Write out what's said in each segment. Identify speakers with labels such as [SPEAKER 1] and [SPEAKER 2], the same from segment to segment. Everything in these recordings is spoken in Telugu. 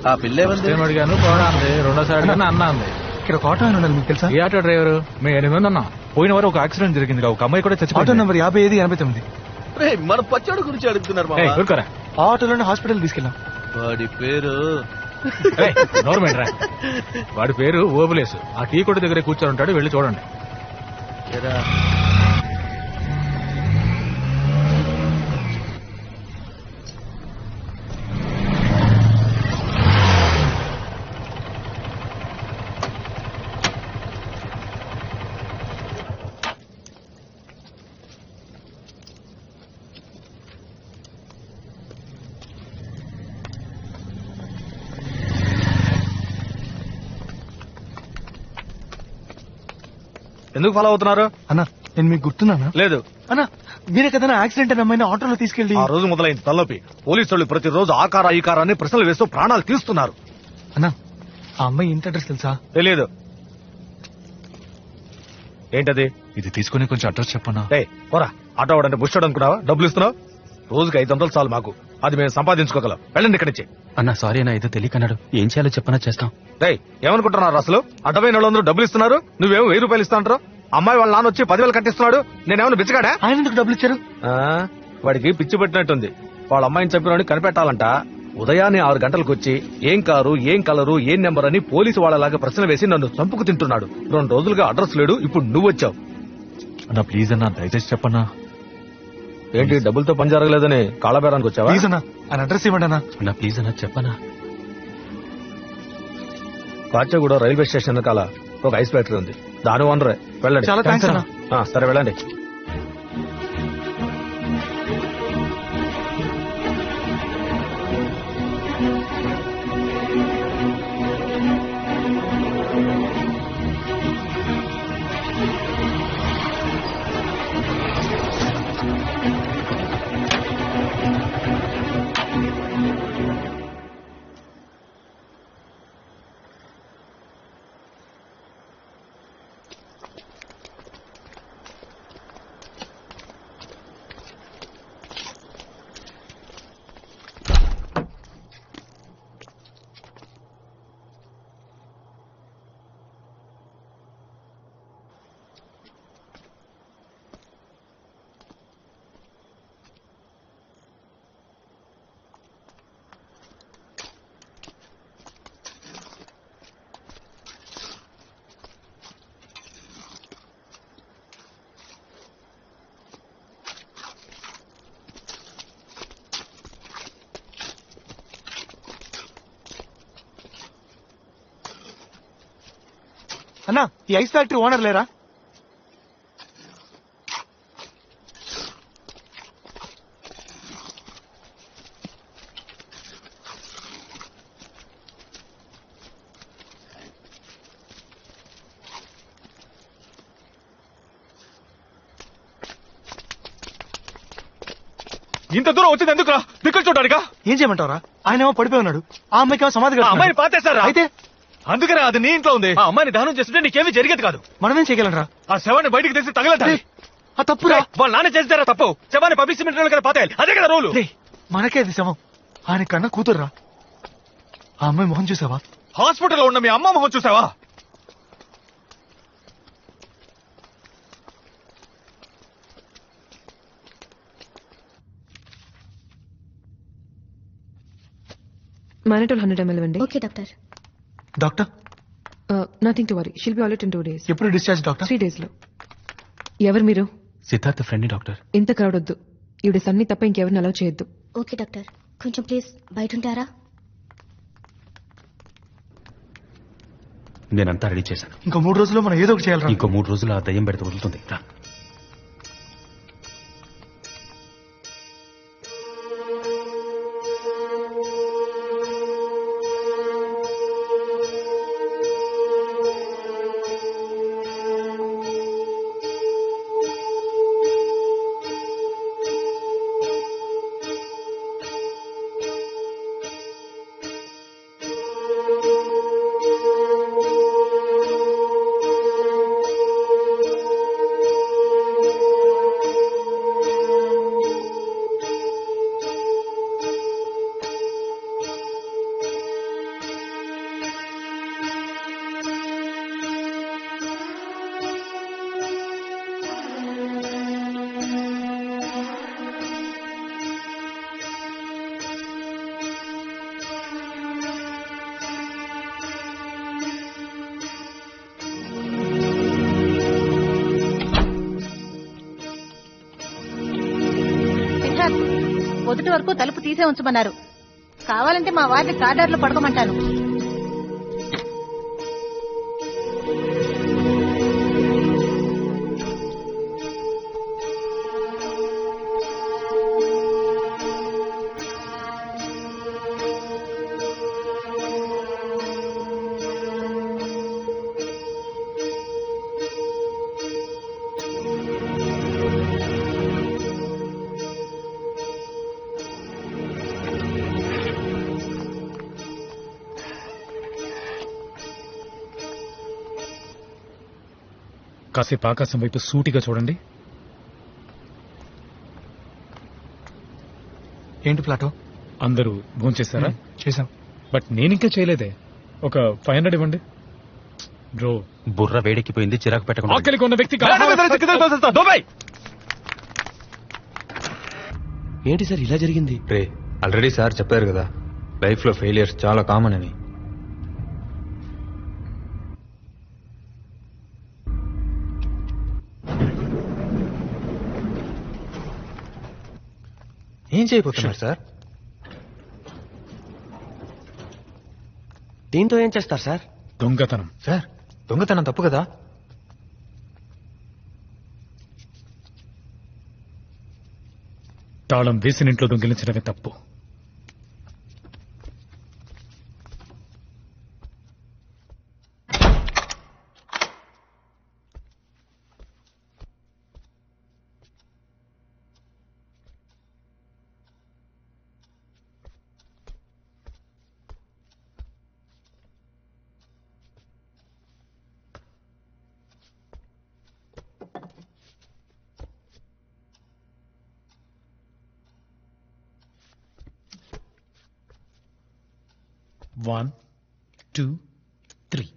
[SPEAKER 1] ఆ పిల్ల
[SPEAKER 2] అడిగాను పోడా అంది, రెండోసారి అన్నా అంది.
[SPEAKER 3] ఇక్కడ ఒక ఆటో ఉండాలి, మీకు తెలుసా?
[SPEAKER 2] ఏ ఆటో డ్రైవర్? మేము 8 మంది ఉన్నాం. పోయిన వారు ఒక యాక్సిడెంట్ జరిగింది, ఒక అమ్మాయి కూడా చచ్చిపోయింది.
[SPEAKER 3] Auto number 5589.
[SPEAKER 1] మన పచ్చడి గురించి అడుగుతున్నారు.
[SPEAKER 3] ఆ ఆటోలోనే హాస్పిటల్ తీసుకెళ్ళాం.
[SPEAKER 1] వాడి పేరు
[SPEAKER 2] వాడి పేరు ఓబులేసు. ఆ టీ కొట్టు దగ్గర కూర్చొని ఉంటాడు, వెళ్ళి చూడండి.
[SPEAKER 4] ఎందుకు ఫాలో అవుతున్నారు
[SPEAKER 3] అన్నా? నేను మీకు గుర్తున్నానా?
[SPEAKER 4] లేదు
[SPEAKER 3] అన్నా, మీరే కదా యాక్సిడెంట్ అయిన అమ్మాయిని ఆటోలో తీసుకెళ్ళి.
[SPEAKER 4] ఆ రోజు మొదలైంది తలనొప్పి. పోలీసు వాళ్ళు ప్రతిరోజు ఆకార ఈ కారాన్ని ప్రశ్నలు వేస్తూ ప్రాణాలు తీస్తున్నారు.
[SPEAKER 3] అన్నా, ఆ అమ్మాయి ఇంటి అడ్రస్ తెలుసా?
[SPEAKER 4] తెలియదు. ఏంటది?
[SPEAKER 2] ఇది తీసుకుని కొంచెం అడ్రస్ చెప్పనా?
[SPEAKER 4] పోరా, ఆటో వాడంటే బుష్ అనుకున్నావా? డబ్బులు ఇస్తున్నావు. రోజుకి 500 చాలు మాకు, అది మేము సంపాదించుకోగలం. వెళ్ళండి ఇక్కడి నుంచి.
[SPEAKER 5] అన్నా సారీ అన్నా, ఏదో తెలియకన్నాడు. ఏం చేయాలో చెప్పనా చేస్తాం.
[SPEAKER 4] ఏమనుకుంటున్నారు అసలు? అడ్డమైన వాళ్ళందరూ డబ్బులు ఇస్తున్నారు, నువ్వేమో 1000 రూపాయలు ఇస్తా అంటారు. అమ్మాయి వాళ్ళ నాన్న వచ్చి 10,000 కట్టిస్తున్నాడు. నేనేమన్నా బిచ్చగాడా?
[SPEAKER 3] ఆయన ఎందుకు డబ్బులు ఇచ్చారు?
[SPEAKER 4] వాడికి పిచ్చి పెట్టినట్టుంది. వాళ్ళ అమ్మాయిని చంపిన కనిపెట్టాలంట. ఉదయాన్నే 6 గంటలకు వచ్చి ఏం కారు, ఏం కలరు, ఏం నెంబర్ అని పోలీసు వాళ్ళలాగా ప్రశ్న వేసి నన్ను చంపుకు తింటున్నాడు. 2 రోజులుగా అడ్రస్ లేడు. ఇప్పుడు నువ్వు వచ్చావు.
[SPEAKER 2] అన్నా ప్లీజ్ అన్నా, దయచేసి చెప్పన్నా.
[SPEAKER 4] ఏంటి డబ్బులతో పని జరగలేదని కాళ్ళబేరానికి వచ్చావా?
[SPEAKER 3] ప్లీజ్ అన్నా, ఆయన అడ్రస్ ఇవ్వండి అన్నా.
[SPEAKER 5] అన్నా ప్లీజ్ అన్నా చెప్పనా.
[SPEAKER 4] కాచగూడ రైల్వే స్టేషన్ వెనకాల ఒక ఐస్ ఫ్యాక్టరీ ఉంది, దాని ఓనరే. వెళ్ళండి.
[SPEAKER 3] చాలా థ్యాంక్స్ అన్నా.
[SPEAKER 4] సరే వెళ్ళండి.
[SPEAKER 3] అన్నా, ఈ ఐస్ ఫ్యాక్టరీ ఓనర్ లేరా?
[SPEAKER 4] ఇంత దూరం వచ్చింది ఎందుకు? దిక్కులు చూడడానికా?
[SPEAKER 3] ఏం చేయమంటారా? ఆయన ఏమో పడిపోయి ఉన్నాడు, ఆ అమ్మాయికి సమాధి.
[SPEAKER 4] అమ్మాయిని పాతేశారా?
[SPEAKER 3] అయితే
[SPEAKER 4] అందుకనే అది నీ ఇంట్లో ఉంది. ఆ అమ్మాయిని దహనం చేస్తుంటే నీకేమీ జరిగేది కాదు.
[SPEAKER 3] మనమేం చేయగలరా?
[SPEAKER 4] ఆ శవాన్ని బయటికి తెచ్చి తగలటాలి.
[SPEAKER 3] ఆ తప్పురా.
[SPEAKER 4] వాళ్ళ నాన్న చేస్తారా తప్పు? శవాన్ని పబ్లిక్ సిమెంట్ కదా పాతేయాలి, అదే కదా రూలు.
[SPEAKER 3] మనకే అది శవం, ఆయన కన్నా కూతుర్రా. ఆ అమ్మాయి మొహం చూసావా?
[SPEAKER 4] హాస్పిటల్లో ఉన్న మీ అమ్మ మొహం చూసావా?
[SPEAKER 6] Mannitol 100 ml ఇవ్వండి.
[SPEAKER 7] Okay doctor.
[SPEAKER 3] Doctor,
[SPEAKER 6] nothing to worry, she'll be all it in 2 days.
[SPEAKER 3] ఎప్పుడు డిశ్చార్జ్ డాక్టర్?
[SPEAKER 6] 3 days లో. ఎవరు మీరు?
[SPEAKER 5] Siddhartha friend doctor.
[SPEAKER 6] ఇంత క్రౌడ్ వద్దు, ఈవిడ సన్ని తప్ప ఇంకెవరిని అలౌ చేయొద్దు.
[SPEAKER 7] ఓకే డాక్టర్, కొంచెం ప్లీజ్ బయట ఉంటారా?
[SPEAKER 5] నేనంతా రెడీ చేశాను.
[SPEAKER 3] ఇంకో 3 రోజుల్లో మనం ఏదో ఒకటి చేయాలి.
[SPEAKER 5] ఇంకో 3 రోజులు ఆ దయ్యం పెడితే వదులుతుంది. రా.
[SPEAKER 8] ప్రసాద్ పొద్దుటి వరకు తలుపు తీసే ఉంచమన్నారు. కావాలంటే మా వారిని కార్డర్లో పడుకోమంటాను.
[SPEAKER 3] కాసేపు ఆకాశం వైపు సూటిగా చూడండి.
[SPEAKER 2] ఏంటి ప్లాటో?
[SPEAKER 3] అందరూ భోంచేశారా?
[SPEAKER 2] చేశాం.
[SPEAKER 3] బట్ నేనింకా చేయలేదే. ఒక 500 ఇవ్వండి బ్రో.
[SPEAKER 5] బుర్ర వేడెక్కిపోయింది, చిరాకు పెట్టకుండా.
[SPEAKER 3] ఆకలికి ఉన్న వ్యక్తి
[SPEAKER 1] ఏంటి సార్ ఇలా జరిగింది?
[SPEAKER 2] రే, ఆల్రెడీ సార్ చెప్పారు కదా, లైఫ్ లో ఫెయిలియర్స్ చాలా కామన్ అని. ఏం చేయబోతున్నారు సార్?
[SPEAKER 1] దీంతో ఏం చేస్తారు సార్?
[SPEAKER 3] దొంగతనం.
[SPEAKER 2] సార్, దొంగతనం తప్పు కదా?
[SPEAKER 3] తాళం వేసిన ఇంట్లో దొంగిలించడమే తప్పు. One, 2, 3.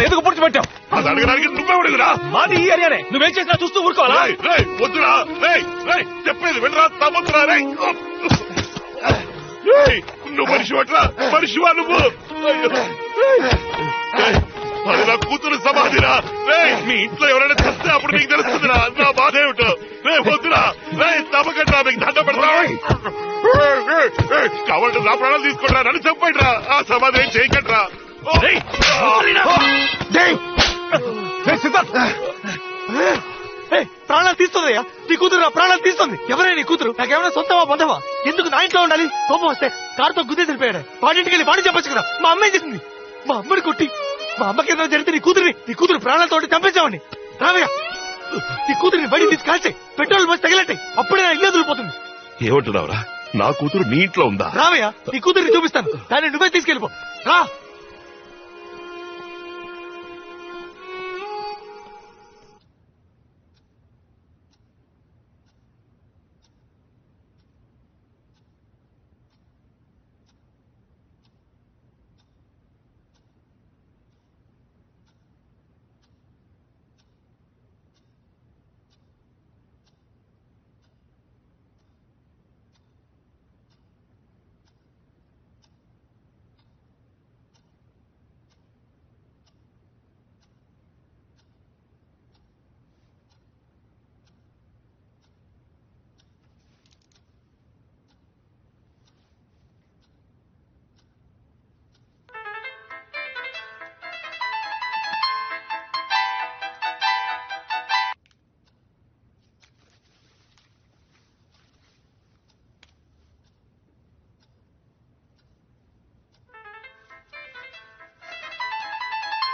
[SPEAKER 4] ఎందుకు పూడ్చిపెట్టావు?
[SPEAKER 9] అది అడగడానికి నువ్వే అడుగురా.
[SPEAKER 4] మాది ఈ ఏరియానే, నువ్వేం చేసినా చూస్తూ ఊరుకోవాలా?
[SPEAKER 9] వద్దురా, చెప్పేది వినరా, తమ్ముతురా. నువ్వు మనిషి పట్రా, మనిషివా నువ్వు? అది నా కూతురు సమాధిరా. మీ ఇంట్లో ఎవరైనా చస్తే అప్పుడు నీకు తెలుస్తుందిరా నా బాధ ఏమిటో. వద్దురా, తమ్మకట్రా, మీకు దండ పెడతా. కావాలంటే నా ప్రాణాలు తీసుకుంటా, నన్ను చెప్పండిరా. ఆ సమాధి ఏం చేయకండిరా.
[SPEAKER 3] ప్రాణాలు తీస్తుందయ్యా, నీ కూతురు నా ప్రాణాలు తీస్తుంది. ఎవరైనా నీ కూతురు నాకేమైనా సొంతమా బంధవా? ఎందుకు నా ఇంట్లో ఉండాలి? కోపం వస్తే కారుతో గుద్దే సరిపోయాడు. వాడింటికి వెళ్ళి వాడి చెప్పచ్చు కదా. మా అమ్మాయి చేసింది, మా అమ్మని కొట్టి. మా అమ్మకి ఏదైనా జరిగితే నీ కూతురు ప్రాణాలతో చంపేసామని. రావయ్యా, నీ కూతురిని బడి తీసి కాల్చాయి, పెట్రోల్ బస్ తగిలట్టాయి, అప్పుడే నా ఇల్లు వదిలిపోతుంది.
[SPEAKER 9] ఏమంటున్నావురా? నా కూతురు నీ ఇంట్లో ఉందా?
[SPEAKER 3] రావయ్యా, నీ కూతురిని చూపిస్తాను, దాన్ని నువ్వే తీసుకెళ్ళిపో. రా.